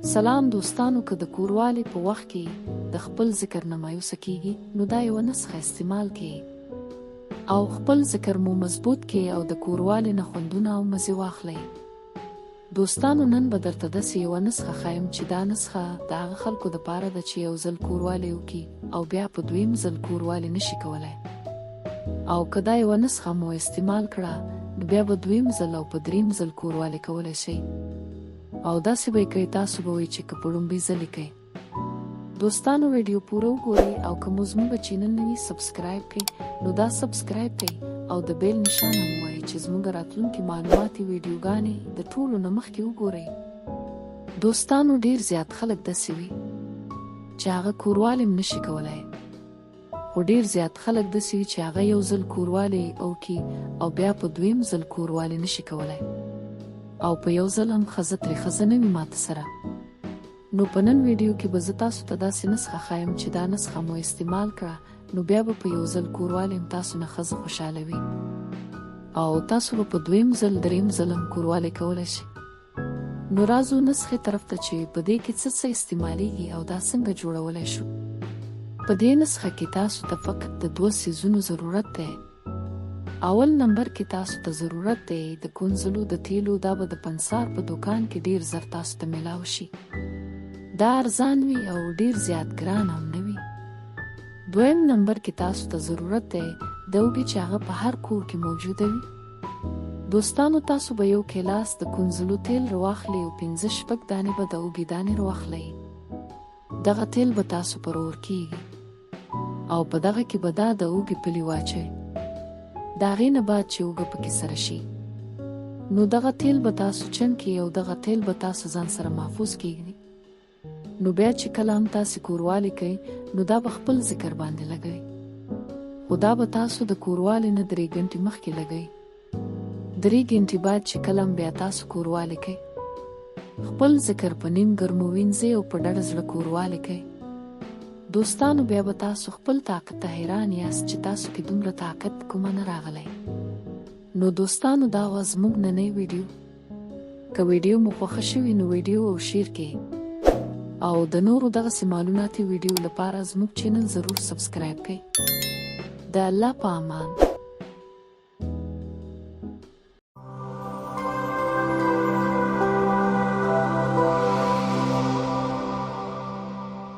سلام دوستانو، که د کوروالي په وخت کې د خپل ذکر نه مایوسه کیږي نو دا یوه نسخه استعمال کړئ او خپل ذکر مو مضبوط کړئ او د کوروالي نه خوندونه او مزې واخلئ. دوستانو، نن به درته داسې یوه نسخه ښایم چې دا نسخه د هغه خلکو دپاره ده چې یو ځل کوروالي وکړي او بیا په دویم ځل کوروالي نشي کولی. او که دا یوه نسخه مو استعمال کړه نو بیا به دویم ځل او په دریم ځل کوروالي کولی شئ. او داسې به یې کوئ، تاسو به وایئ چې که په لومړي ځل یې کوئ. دوستانو، ویډیو پوره وګورئ او که مو زموږ چینل نه وي سبسکرایب کړئ نو دا سبسکرایب کړئ او د بیل نشان هم ووایئ چې زموږ راتلونکي معلوماتي ویډیوګانې د ټولو نه مخکې وګورئ. دوستانو، ډېر زیات خلک داسې وي چې هغه کوروالي هم نشي کولی، خو ډېر زیات خلک داسې وي چې هغه یو ځل کوروالي وکړي او بیا په دویم ځل کوروالي نشي کولی او په یو ځل هم ښځه ترې ښځه نه وي ماته سره. نو په نن ویډیو کې به زه تاسو ته داسې نسخه ښایم چې دا نسخه مو استعمال کړه نو بیا به په یو ځل کوروالي هم تاسو نه ښځه خوشحالوي او تاسو به په دویم ځل دریم ځل هم کوروالي کولی شئ. نو راځو نسخې طرف ته چې په دې کې څه استعمالیږي او دا څنګه جوړولی شو. په دې نسخه کې تاسو ته فقط د 2 څیزونو ضرورت دی. اول نمبر کې تاسو ته ضرورت دی د کونځلو د تیلو. دا به د پنسار په دوکان کې ډیر زر تاسو ته میلاو شي. دا ارزان وي او ډیر زیات ګران هم نه وي. دویم نمبر کې تاسو ته ضرورت دی د اوږې چې هغه په هر کور کې موجوده وي. دوستانو، تاسو به یو ګیلاس د کونځلو تیل راواخلئ او 5-6 دانې به د اوږې دانې راواخلئ. دغه تیل به تاسو پر اور کیږي او په دغه کې به دا د اوږې پلي واچئ. د هغې نه بعد چې اوږه پکې سره شي نو دغه تیل به تاسو چن کړئ او دغه تیل به تاسو ځان سره محفوظ کیږي. نو بیا چې کله هم تاسې کوروالي کوئ نو دا به خپل ذکر باندې لګئ، خو دا به تاسو د کوروالي نه 3 ګنټې مخکې لګئ. 3 ګنټې بعد چې کله هم بیا تاسو کوروالي کوئ خپل ذکر په نیم ګرمو وینځئ او په ډډه زړه کوروالي کوئ. دوستانو، بیا به تاسو خپل طاقت ته حیران یاست چې تاسو کې دومره طاقت کومه نه راغلی. نو دوستانو، دا وه زموږ نننۍ ویډیو. که ویډیو مو خوښه شوي نو ویډیو او شیر کړئ او د نورو دغسې معلوماتي ویډیو لپاره زموږ چینل ضرور سبسکرایب کړئ. د الله په امان.